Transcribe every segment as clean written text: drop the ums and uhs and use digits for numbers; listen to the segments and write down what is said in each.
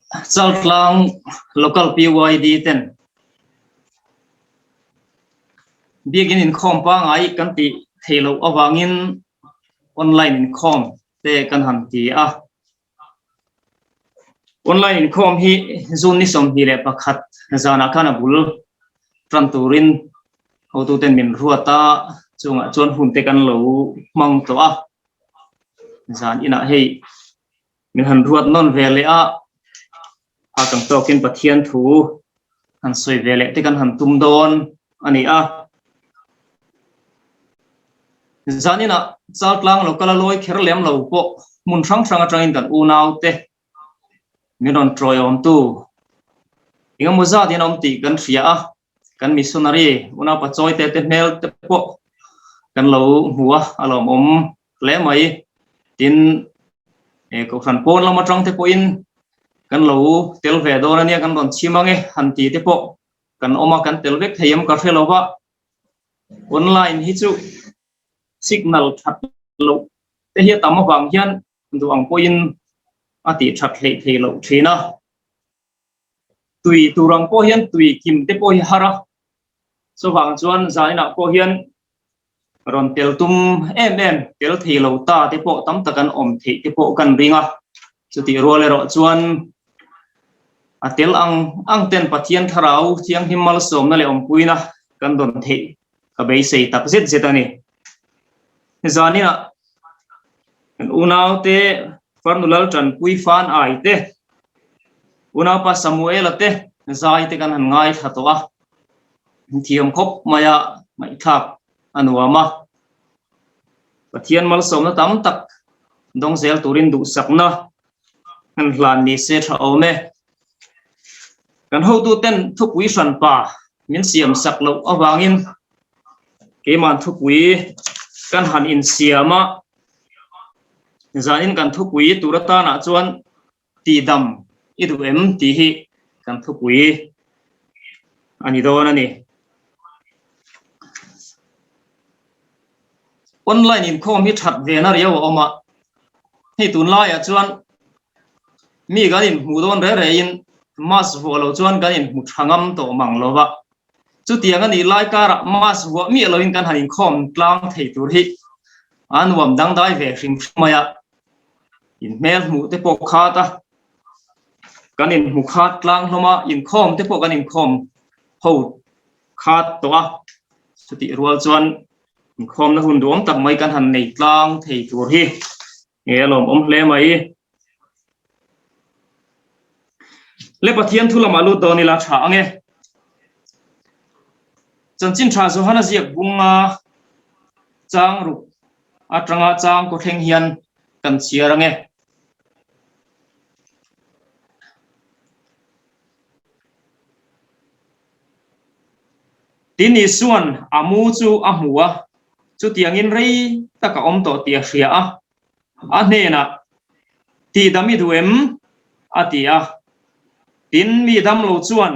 Saltlang local PYD ten begin in compa ngai kan ti thelo awangin online com te kan han ti a online com hi zun ni som hi le pakhat zana kana bul tram turin ho tu ten min ruata chunga chon hun te kan lo mang to a zan ina hei min han ruat non vele a kang tokin pathian thu han soi vele te kan han tum don ani a zanina chaltlang local loi kherlem lo po mun thang thang atangin kan unau te minon troyom tu inga muza din om ti kan thria a kan missionary una pa choi te te mel te po kan lo huwa alom om tle mai tin ko khan pon lama tang te po in kan lo tel ve do ania kan don chimange han ti te po kan oma kan tel vek thayam ka felowa online hi chu signal that lo te hi tam wang hian du ang poin ati that thei lo thina tui turang po hian tui kim te po hi hara so wang chuan zaina po hian ron tel tum em tel thei lo ta te po tam takan om thei te po kan ringa chuti role ro chuan atel ang ten pathian tharau chiang himal som na le om puina kan don thei ka bei sei tak zet zetani zanina unau te farnulal tran pui fan ai te unau pa samuel te zai te kan han ngai thatowa thiam khop maya mai thak anuama pathian mal som na tam tak dong zel turin du sakna han hlan ni se tha ome kan ho tu ten thupui san pa min siam sak lo awangin ke man thupui kan han in siama zanin kan thupui turata na chuan ti dam idu em ti hi kan thupui ani don ani online in khom hi that ve na riaw oma hei tun lai a chuan mi ga in mu don re in mas volo chuan kan in mu thangam to mang lova chu tiang ani lai kara mas vo mi lo in kan han in khom tlang thei tur hi an wam dang dai ve hring maya in mel mu te po khata kan in mu khat tlang hloma in khom te po kan in khom ho khat to a chu ti rual chuan in khom na hun dom tak mai kan han nei tlang thei tur hi ngelom om hle mai le pathian thula malu doni la tha ange chanchin tha zo hana ziak bunga chang ru atranga chang ko theng hian kan chiar ange tini suan amu chu ahua chu tiangin rei taka om to tia hria a hena ti dami duem atia tin mi dam lo chuan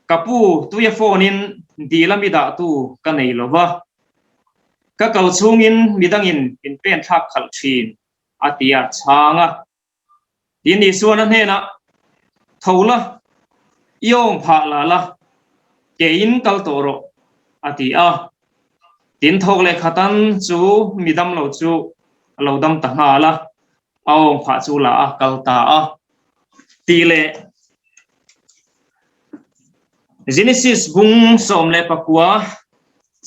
kapu tuya phonin dilami da tu ka nei lova ka kal chungin midangin in pen thak khal thin atia changa tin ni suan hena thola yong pha la la ke in kal toro atia tin thok le khatan chu midam lo chu lo dam ta hala aong pha chu la kal ta a ti le Genesis bung som le pakua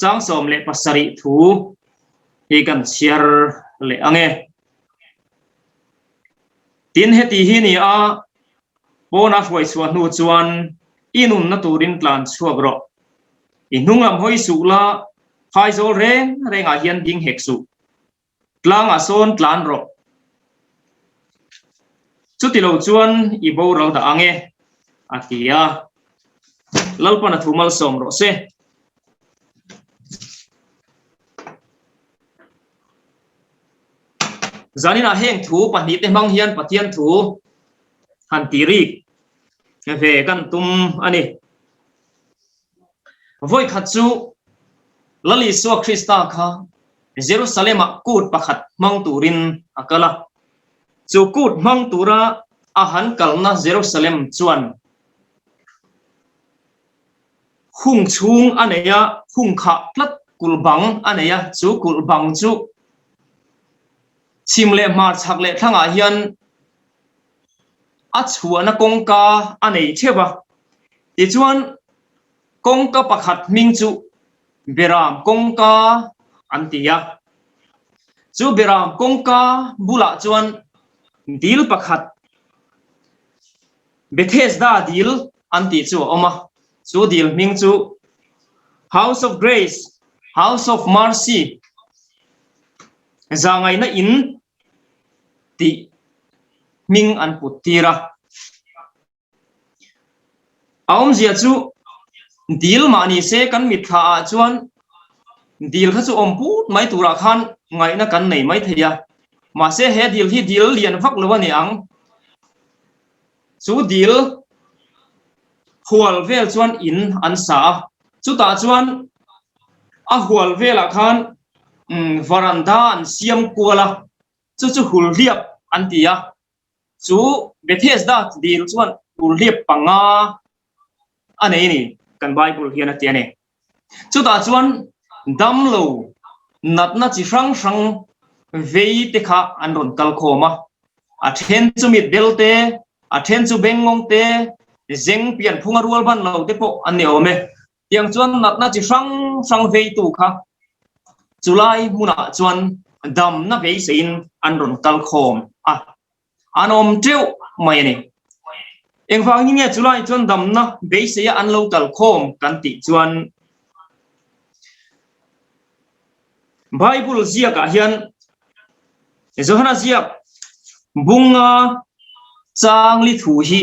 chang som le pasari thu hi kan chiar le ange tin heti hi ni a bona hoi suan nu chuan inun na turin tlan chuabro inunglam hoi su la phai zo reng renga hian ding heksu tlang a son tlan ro chuti lo chuan i bo ro da ange atia lalpana thumal som ro se zanina heng thu pani te mang hian pathian thu han tiri ve kan tum ani voi khatchu lali so krista kha jerusalem kut pakhat mang turin akala chu kut mang tura ahan kalna Jerusalem chuan hung chung aneya hung kha tlat kulbang aneya chu kulbang chu chimle mar chakle thanga hian achuana kongka anei chewa ti chuan kongka pakhat ming chu Beram kongka antia chu Beram kongka bula chuan dil pakhat Bethesda dil anti chu oma chu dil ming chu House of Grace, House of Mercy zangai na in ti ming an putira aum zia chu dil mani se kan mit kha chuan dil kha chu om put mai tura khan ngai na kan nei mai theya ma se he dil hi dil lian vak lo ni ang chu dil hual vel chuan in an sa chu ta chuan a hual vela khan varanda an siam kuala chu hul liap an tia chu Bethesda dil chuan hul liap panga anei ni kan Bible hian atia ne chu ta chuan damlo natna chi frang vei te kha an ron kal khoma a then chu mit belte a then chu bengong te zeng pian phunga rual ban lo te po an neo me tiang chuan natna chi frang vei tu kha chulai muna chuan dam na vei sein an ron kal khom anom treu mai ni eng wang ni nge chulai chuan dam na vei sei an lo kal khom kan ti chuan Bible zia ka hian Johana zia bunga chang li thu hi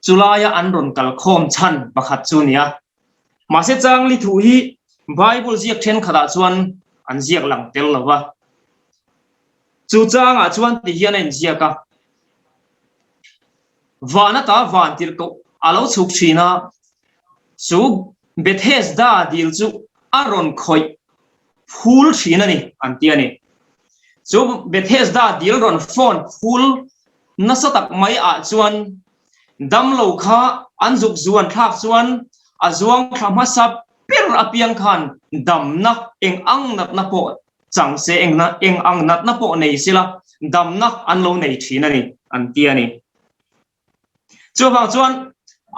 chulaya an ron kal khom chan pakhat chu nia ma se chang li thu hi Bible ziak then khada chuan an ziak lang tel lawa chu chang a chuan ti hian en ziaka wana ta van tir ko alo chuk china chu Bethesda dil chu aron khoi phul china ni an tia ni chu Bethesda dil ron phone phul na satak mai a chuan dam lo kha an juk zuan thak chuan a zuang thama sap per apiang khan dam na eng ang nat na po chang se eng ang nat na po nei sila dam na an lo nei thina ni an tia ni chu wang chuan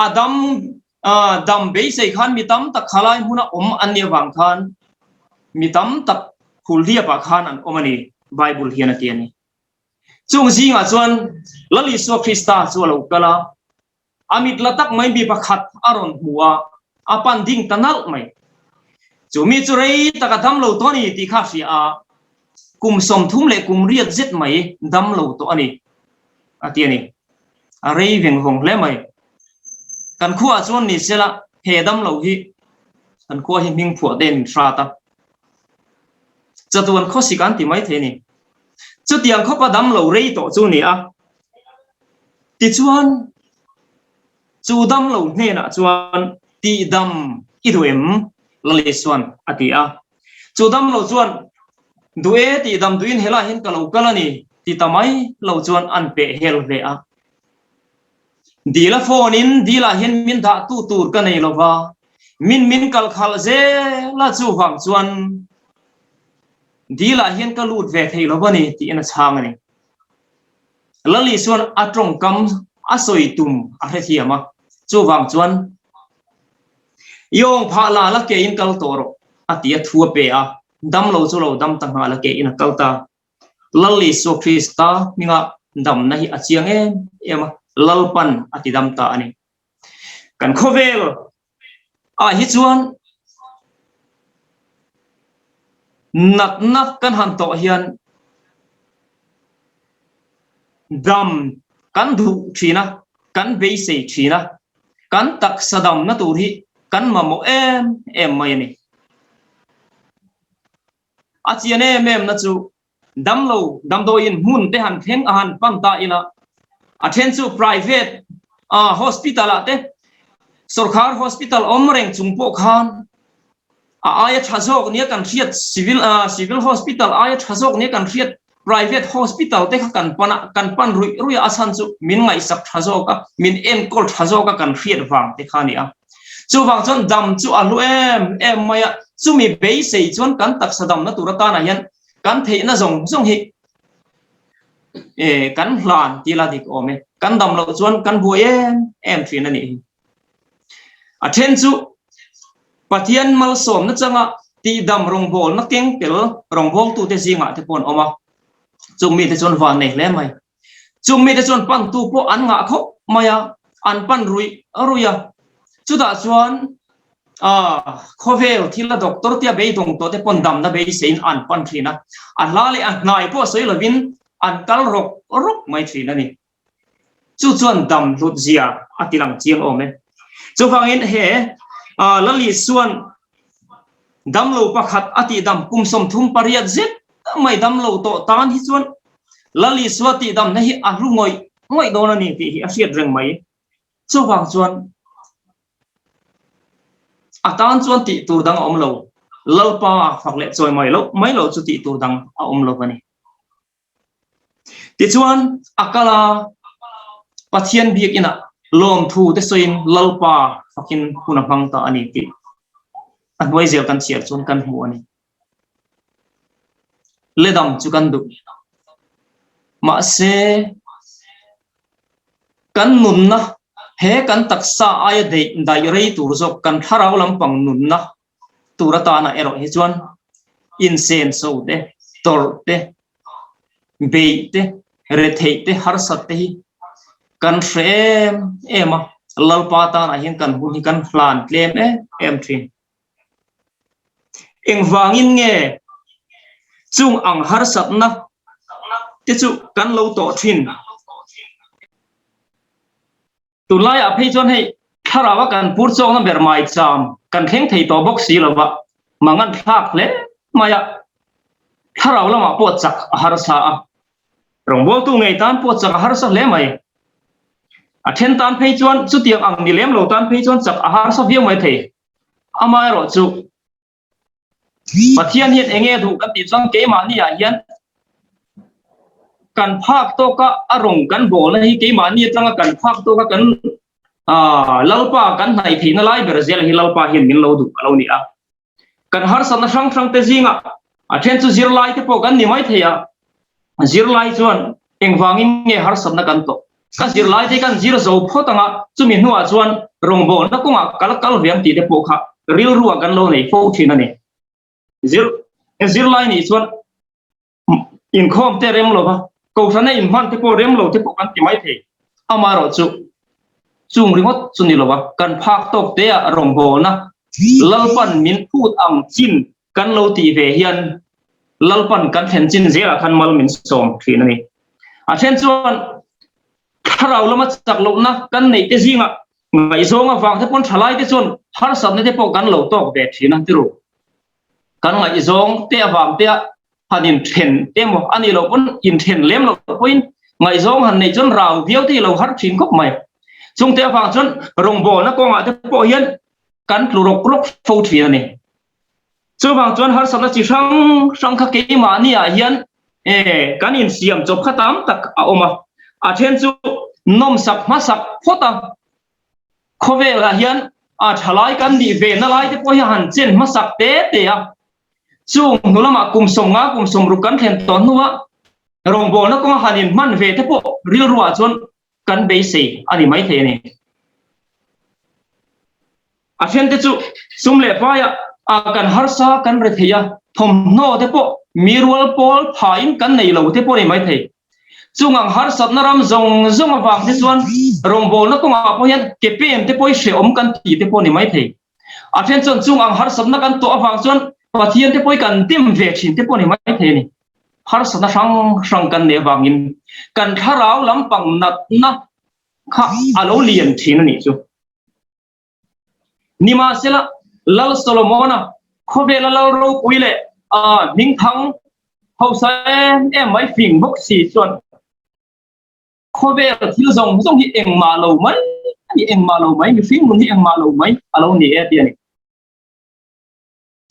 adam dam be sei khan mi tam tak khalai huna an ne wang khan mi tam tak khulria pa khan an omani Bible hian atia ni chung zinga chuan lali so Krista chu lo kala amit latak mai bi pakhat aron huwa apan ding tanal mai chumi churei taka dam lo to ni ti kha sia kum som thum le kum riat zet mai dam lo to ani atia ni arei veng hong le mai kan khuwa chuan ni sela he dam lo hi kan khuwa hi ming phu den tra ta chatuan khosi kan ti mai the ni chu tiang khopa dam lo rei to chu ni a ti chuan chu dam lo hne na chuan ti dam iduem lali suan atia chu dam lo chuan due ti dam duin hela hin ka lo kalani ti tamai lo chuan an pe hel ve a dila phone in dila hin min da tu tur ka nei lova min kal khal je la chu wang chuan dila hin ka lut ve thei lovani ti ina chang ani lali suan atrong kam asoi tum a he hiama chu wang chuan yong pha la ke in kal toro atia thua pe a dam lo chu lo dam tanga la ke in kal ta lali so Krista minga dam na hi achiang ema lalpan ati dam ta ani kan khovel a hi chuan nat kan han to hian dam kan du thina kan be sei thina kan tak sadam na tur hi kan mamo em mai ni achiane mem na chu dam do in mun te han theng han pam ta ina athen chu private hospital ate sarkar hospital omreng chungpo khan aya thazok nia kan thiat civil hospital aya thazok nia kan thiat private hospital te kha kan pan rui asan chu min ngai sak thazo ka min en kol thazo ka kan khiat wang te kha ni a chu wang chon dam chu alu em maya chu mi be sei chon kan tak sadam na turata na hian kan thei na zong hi kan hlan ti la dik ome kan dam lo chon kan bu em thin ani a then chu pathian mal som na changa ti dam rong bol na keng tel rong bol tu te zinga te pon oma chung mi te chon van nei le mai chung mi te chon pan tu po an nga kho maya an pan ruya chu da chuan khovel thila doctor tia be dong to te pon dam na be sein an pan thina an la le an nai po soi lovin an kal rok mai thina ni chu chuan dam lut zia atilang chiang ome chu wangin he lali suan dam lo pakhat ati dam kum som thum pariat zet mai dam lo to tan hi chuan lali swati dam na hi a ru ngoi do na ni ti hi a siat reng mai chu wang chuan a tan chuan ti tur dang om lo lalpa phak le choi mai lo chu ti tur dang a om lo ani ti chuan akala pathian biak ina lom thu te soin lalpa fakin puna bang ta ani ti an wai zel kan chiar chun kan hu ani ledam chu kan du ma se kan nun na he kan taksa ay dai rei tur zok kan tharau lampang nun na turata na ero hi chuan incense so de tor te be te re thei te har sat te kan frem ema lalpa ta na hin kan hu hi kan hlan tlem em thin eng wangin nge chung ang har sat na te chu kan lo to thin tu lai a phei chon hei tharawa kan pur chong na ber mai cham kan theng thei to box si lawa mangan thak le maya tharaw lama po chak har sa a rong bol tu ngei tan po chak har sa le mai a then tan phei chon chu tiang ang ni lem lo tan phei chon chak har sa viau mai thei amai ro chu pathian hian enge du kan ti chang ke ma ni a hian kan phak to ka arong kan bol hi ke ma ni changa kan phak to ka kan lalpa kan nai thina lai brazil hi lalpa hian min lo du lo ni a kan har san sang te zinga a then chu zir lai te po kan ni mai theya zir lai chuan eng wangin nge har san na kan to ka zir lai te kan zir zo photanga chu mi nuwa chuan rong bol na kunga kal viam ti te po kha ril ruwa kan lo nei fo thina ni zir lai ni chuan in khom te rem lo ba ko thana in man te po rem lo te po kan ti mai the amaro chu chung ringot chu ni lo ba kan phak tok te a rong bol na lalpan min phut ang chin kan lo ti ve hian lalpan kan then chin zela khan mal min som thina ni a then chuan tharau lama chak lo na kan nei te zinga ngai zonga wang te pon thalai te chuan har sat ne te po kan lo tok ve thina ti ru kan ngai zong te awam te hanin then temo ani lo pon in then lem lo poin ngai zong han nei chon raw viau ti lo har thin kop mai chung te awang chon rong bol na ko nga te po hian kan tlurok fo thina ni chu wang chon har sat na chi sang kha ke ma ni a hian kan in siam chop khatam tak a oma a then chu nom sak ma sak phota khove la hian a thalai kan di ve na lai te po hian chen ma sak te a chung nulama kum som ru kan thlen ton nuwa rong bol na ko hanin man ve te po ril ruwa chon kan be sei ani mai the ni a then te chu sum le pa ya a kan har sa kan re theya thom no te po mirwal pol phain kan nei lo te po ni mai the chung ang har sat na ram zong awang te chuan rong bol na ko ma po hian ke pem te po she om kan ti te po ni mai the a then chon chung ang har sat na kan to awang chuan pathian te poi kan tim ve thin te po ni mai the ni har sa na sang kan ne wangin kan tharau lampang nat na kha alo lian thin ni chu nima sela lal solomona khobe la ro kuile ning thang hausa em mai phing bok si chuan khobe thil zong hi eng ma lo mai ni eng ma lo mai mi phing mun hi eng ma lo mai alo ni e ti ni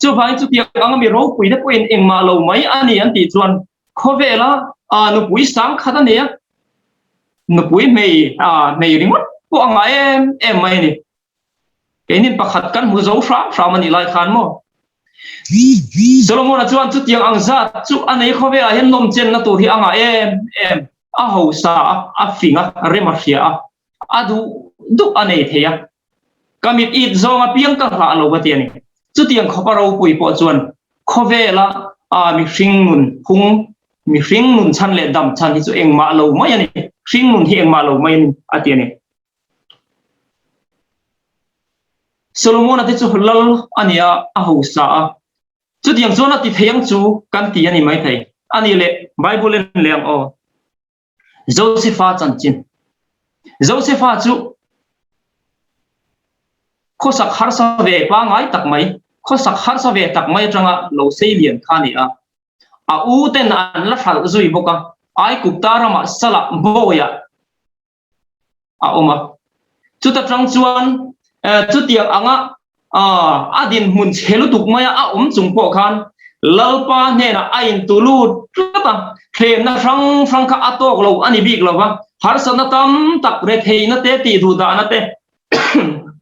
chu phai chu tiak ang mi ro pui de poin eng ma lo mai ani an ti chuan khó về là nó bùi sáng khá nè nó bùi mày đi mất của anh em mày nè cái nên bạc hạt căn mua dấu sao mà đi lại khán mò Solomon là chuan chút tiếng ang za chút anh ấy khó về hiện nôm trên là tụi thì anh em hậu sa phình remafia du anh ấy thế à kamit ít do mà piang cả hạ lâu bát này chút tiếng khó bảo bùi bỏ chuan khó về là mi sinh mun hung mi sinh mun chan lệ đầm chan thì chú em mạ lâu mấy này sinh mun thì em mạ lâu mấy tiền này Solomon là chú lal anh ấy hậu sa chút tiếng cho nó thì thấy anh chú căn tiền này mấy thầy anh ấy lệ Bible lên liền Joseph chan chin Joseph chú khó sắc har sa về ba ngày tắc mấy khó sắc har sa về tắc mấy trong lâu xây liền khan này u tên anh là phải rồi bốc ai cũng ta ra mà sala boya mà chút ta trong chuan chút tiếng anga adin mun chelu tuk maya chung po khan lalpa ne na ain tulu tata khem na frang kha atok lo ani bik lo ba har sana tam tak re thei na te ti du da na te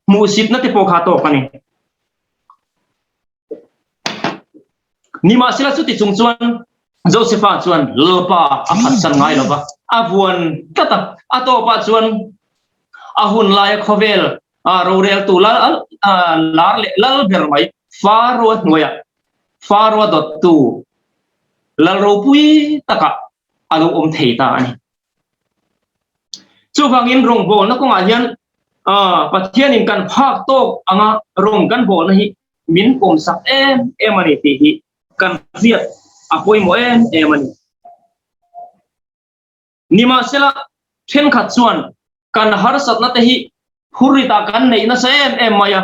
musit na te po kha to pani ni ma sila chu ti chung chuan Joseph chuan lalpa aphat san ngai lo ba avuan tata ato pa chuan ahun lai khovel rorel tu lal ber mai farwa ngoya farwa dot tu lal ro pui taka alo thei ta ani chu wangin rong bol na ko nga hian pathian in kan phak tok anga rong kan bol na hi min kom sak em ani ti hi kan viet apoi mo em ani nima sela then khat chuan kan har sat na te hi hurita kan nei na sem em maya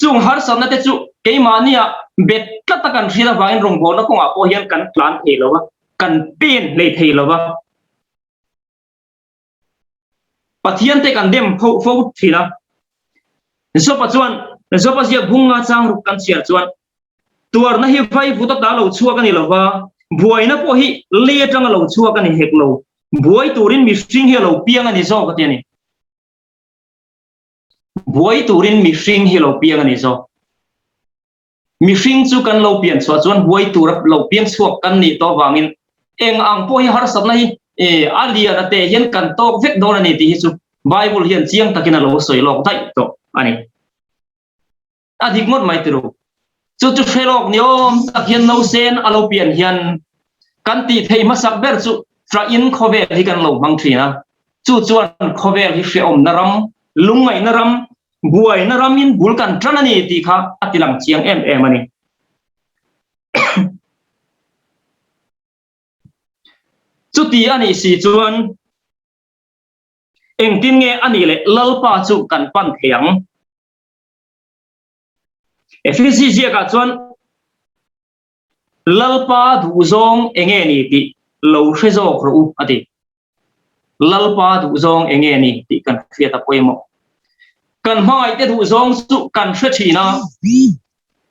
chung har sat na te chu ke mania bet ta kan rila wain rong bol na ko nga po hian kan plan thei lo ba kan pen le thei lo ba pathian te kan dem fo thila zo pa chuan zo pa sia bunga chang ru kan sia chuan tuar na hi vai vuta ta lo chua kan ni lo ba buai na po hi le tang lo chua kan ni hek lo buai turin mi sing hi lo piang ani zo ka tiani buai turin mi sing hi lo piang ani zo mi sing chu kan lo pian so chuan buai tur lo piang suak kan ni to wangin eng ang po hi har sat na hi alia na te hian kan tok vek don ani ti hi chu Bible hian chiang takina lo soi lok dai to ani adik mot mai tiru chu felok niom tak hian no sen alo pian hian kan ti thei masak ber chu tra in khovel hi kan lo mang thina chu chuan khovel hi hreom naram lungai naram buai naram in bulkan tranani ti kha atilang chiang em ani chu ti ani si chuan eng tin nge ani le lalpa chu kan pan thiang efisi ka chuan lalpa du zong enge ni ti lo hrezo ru ati lalpa du zong enge ni ti kan fiata poimo kan mai te du zong chu kan hre thina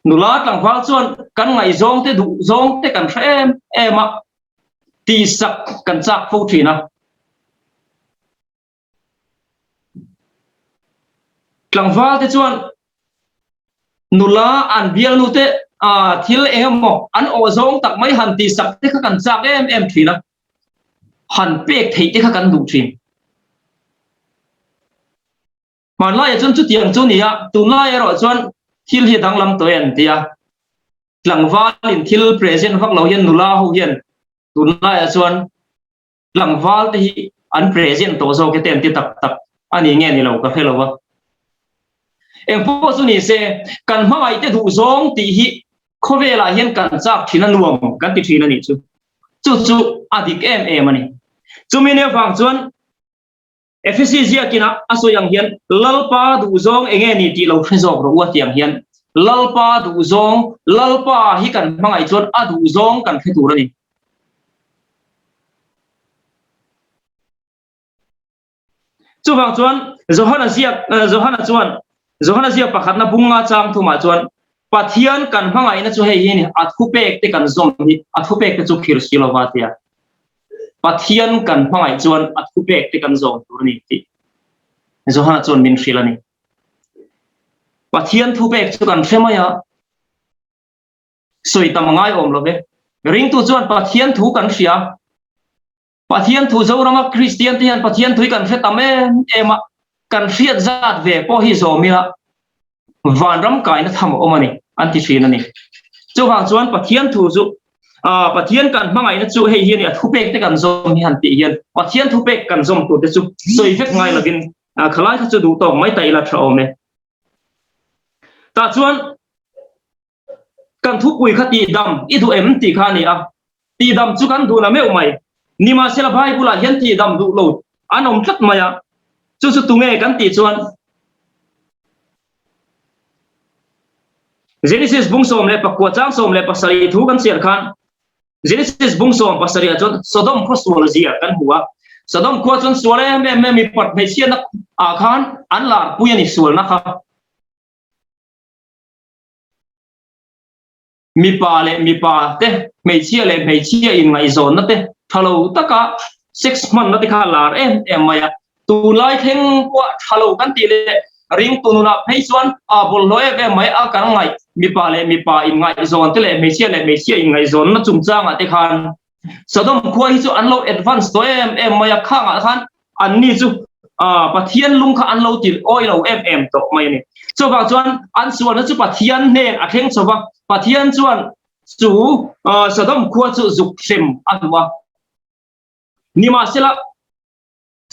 nula tlang wal chuan kan ngai zong te du zong te kan hre ema ti sak kan chak fo thina tlang wal te chuan nula an bial nu te thil engmo an o zong tak mai han ti sak te kha kan chak em thina han pek thei te kha kan du thin man lai chun chu tiang chu nia tu lai ro chuan thil hi dang lam to en tia tlangwal in thil present vak lo hian nula ho hian tu lai chuan tlangwal te hi an present to zo ke tem ti tak tak ani nge ni lo ka phelo wa em po chu ni se kan mai te du zong ti hi khovela hian kan chak thina nuam kan ti thina ni chu adik em ani chu mine wang chuan Efesia kina aso yang hian lalpa du zong enge ni ti lo hrezo ro wa tiang hian lalpa du zong lalpa hi kan mangai chuan adu zong kan phetur ani chu wang chuan Johana chuan pakhat na bunga chang thuma chuan ปัทยันกันพังไงนะจู่เฮียนี่อัดคุเปกที่กันซอมนี่อัดคุเปกที่จู่คิร์สิลวาเตียปัทยันกันพังไงจวนอัดคุเปกที่กันซอมตัวนี้ที่จู่ฮะจวนมินฟิลานี่ปัทยันทุเปกจู่กันเชื่อไหมฮะสวยตามง่ายอมลบเลยริงตัวจวนปัทยันทุกันเสียปัทยันทุเจ้าเรามาคริสเตียนที่ยันปัทยันทุกันเสียตามเอ็มกันเสียจัดเวพอฮิโซมีฮะวันรำกายนะทำออกมานี่อันที่สี่นั่นนี่จู่หางจวนปัทยันทุจู่ปัทยันกันพังไงนะจู่เฮียนี่ทุเปกที่กันซอมที่หันตีเฮียนปัทยันทุเปกกันซอมตัวเดจู่สวยเฟกง่ายละกินขลายเขาจะดูต่อไม่ไต่ละเท่าเนี่ยแต่จวนกันทุกปุยขตีดำอีดูตีขานี่ตีดำจู่กันดูนะไม่เอาไหมนี่มาเสลบให้กูละเห็นตีดำดูโหลดอันอมทัดมาจู่ตุงเอกันตีจวนGenesis bung som le pakwa chang som le pasari thu kan siar khan Genesis bung som pasari chon Sodom ko sual zia kan huwa Sodom ko chon sual me mi pat me sia na khan an la puya ni sual na kha mi pa te me chia in ngai zon na te thalo taka 6 month na te kha lar em maya tu lai theng kwa thalo kan ti le ring tu nu na phei chuan bol loi ve mai kan ngai mi pa in ngai zon te le me chia in ngai zon na chung chang te khan Sodom khoi hi chu an lo advance to em maya khang khan an ni chu pathian lung kha an lo til oi lo em to mai ni so ba chuan an suan na chu pathian ne a theng so ba pathian chuan chu Sodom khoi chu zuk sem anwa ni ma sela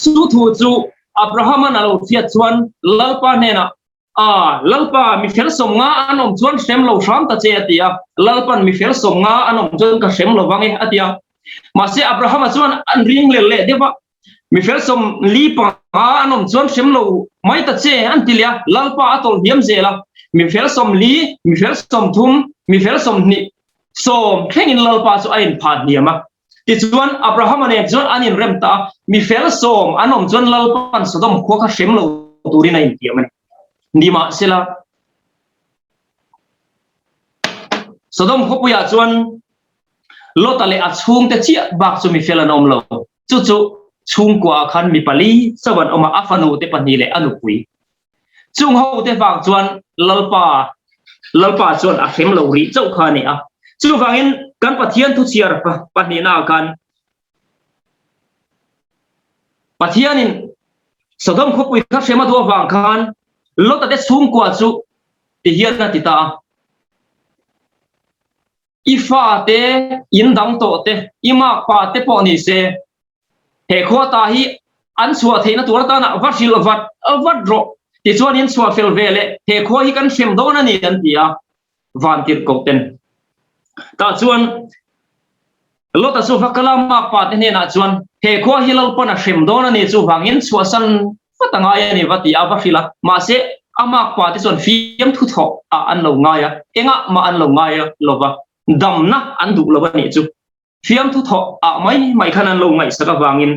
su thu chu Abraham na lo fiat chuan lalpa ne na lalpa mi fel som nga anom chuan sem lo ram ta che atia lalpan mi fel som nga anom chuan ka sem lo wange atia ma se Abraham chuan an ring le deba mi fel som li pa anom chuan sem lo mai ta che an tilia lalpa atol hiam zela mi fel som li mi fel som thum mi fel som ni som thengin lalpa chu ain phat niama ti chuan Abraham ane chuan anin remta mi fel som anom chuan lalpan Sodom kho kha sem lo turin ai tiam ani ni ma sela Sodom kho puya chuan lotale a chung te chia bak chu mi fel anom lo chu chung kwa khan mi pali sawan oma afanu te pani le anu pui chung ho te wang chuan lalpa chuan a sem lo ri chau kha ni chu wangin kan pathian thu chiar pani na kan pathianin Sodom kho pui kha sema do wang khan lota de chung kwa chu ti hian na ti ta ifa te indang to te ima pa te po ni se he kho ta hi an suwa theina tur ta na vasil vat ro ti chuan in suwa fel vele he kho hi kan sem do na ni an tia van tir ko ten ta chuan lota su fakala ma pa te ne na chuan he kho hi lal pona sem do na ni chu wangin suwa san fatanga ya ni vati avafila ma se amak pa ti chuan fiam thu tho an lo nga ya enga ma an lo nga ya lova dam na an du lova ni chu fiam thu tho mai khan an lo ngai saka wangin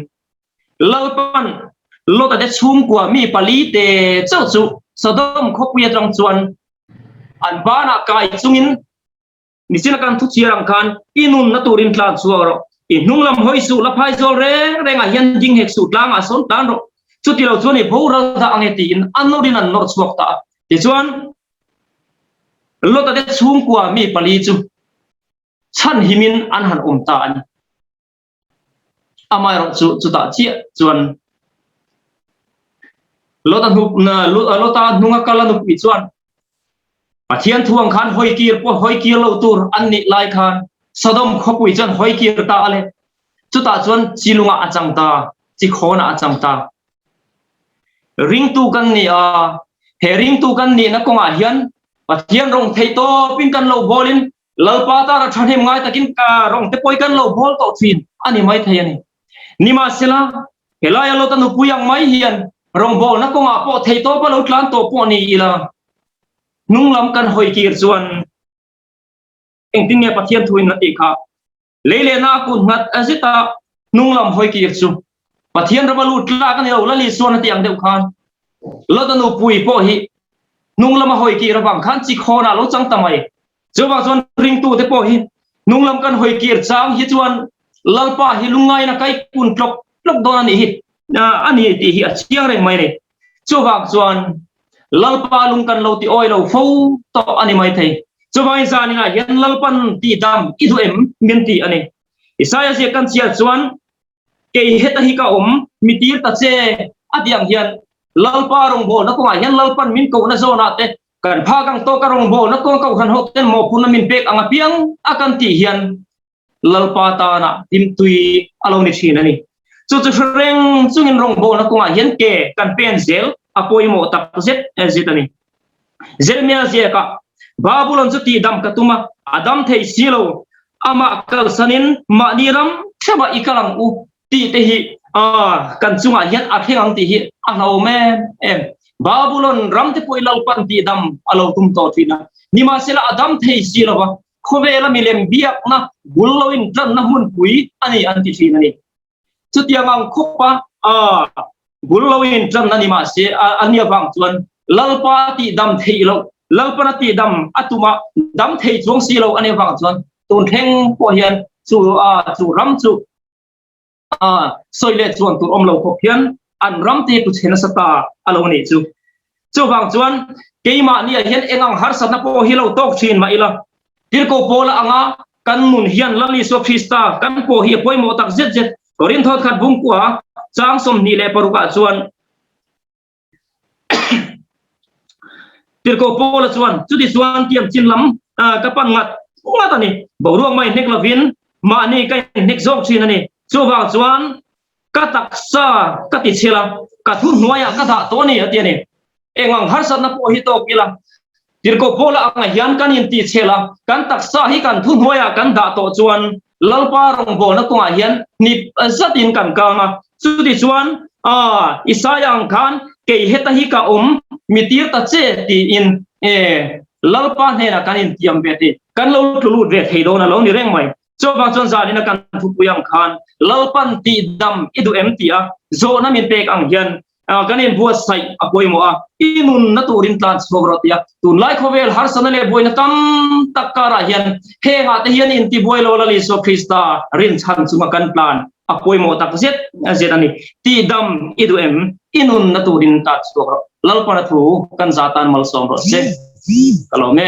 lalpan lota de chum kwa mi pali te chau chu Sodom kho puya trong chuan an bana kai chungin ni sina kan thu chiarang khan inun na turin tlan chuaro inung lam hoi su la phai zol re nga hian jing hek su tlang a son tan ro chu ti lo chuan ni bora da angeti in anorin an nor chuak ta ti chuan lota de chum kwa mi pali chu chan himin an han ta ani amai ro chu ta chia chuan lota nunga kala nu pi chuan pathian thuang khan hoi kir lo tur an ni lai khan Sodom khopui chuan hoi kir ta ale chu ta chuan chilunga achang ta chi khona achang ta ring tu kan ni he ring tu kan ni na konga hian pathian rong thei to pin kan lo bolin lalpa ta ra thanem ngai takin ka rong te poi kan lo bol to thin ani mai thei ani nima sela helaya lo tanu puyang mai hian rong bol na konga po thei to pa lo tlan to po ni ila nung lam kan hoi kir chuan engtin nge pathian thuin na ti kha leile na kun ngat azita nung lam hoi kir chu pathian rabalu tla kan lo lali suan ti ang deu khan lo tanu pui po hi nung lama hoi ki rawang khan chi khona lo chang tamai chawang chuan ring tu te po hi nung lam kan hoi kir chang hi chuan lalpa hi lungai na kai kun tlok don ani hi ani ti hi chiang reng mai ni chawang chuan lalpa lung kan lo ti oi lo fo to ani mai thei chawang zani na hian lalpan ti dam i du em min ti ani isaya se kan chia chuan ke heta hi ka mi tir ta che adiang hian lalpa rong bo na ko hian lalpan min ko na zona te kan pha kang to ka rong bo na ko khan hok ten mo pun min pek anga piang akan ti hian lalpa ta na tim tui alo ni thin ani chu reng chungin rong bo na ko hian ke kan pen zel apoi mo tak zet zitani Jeremia ka babulon chu ti dam katuma adam thei silo ama kal sanin ma niram thaba ikalang u ti te hi kan chunga hian a thengang ti hi a hlo me em babulon ram te poilal pan ti dam alo tum to thina nima sela adam thei silo wa khowela milem biak na bulloin tlan na hun pui ani anti thina ni chu tiangang khopa bulloin tlan na nima se ania bang chuan lalpa ti dam thei lo lalpa ti dam atuma dam thei chuang silo ani bang chuan tun theng po hian chu ram chu soile chuan tur om lo khop hian an ram te tu chena sata alo ni chu wang chuan keima ni hian engang har satna po hi lo tok thin ma ila tir ko pola anga kan mun hian lali so phista kan po hi poi mo tak zet korin thot khat bung kwa chang som ni le paruka chuan tir ko pola chuan chu ti chuan tiam chin lam kapan ngat ani boruang mai nek lovin ma ni kai nek jok thin ani chuwang chuan ka taksa ka ti chela ka thu nuaya ka da to ni atiani engang har satna po hi to kila tirko pola anga hian kan in ti chela kan taksa hi kan thu nuaya kan da to chuan lalpa rong bo na konga hian ni zatin kan kama chu ti chuan isayang khan ke heta hi ka mitir ta che ti in lalpa ne na kan in tiam beti kan lo tulu ve thei do na lo ni reng mai chawang chuan zani na kan thu puyang khan lalpan ti dam idu emtia zo na min pek ang hian kanin buat sai apoi mo inun na turin tlan sogrotia tun lai khovel har sanale boina tam takara hian he nga te hian in ti boy lo lali so krista rin chan chuma kan plan apoi mo tak zet ani ti dam idu em inun na turin ta sogro lalpan thu kan zatan mal somro se kalome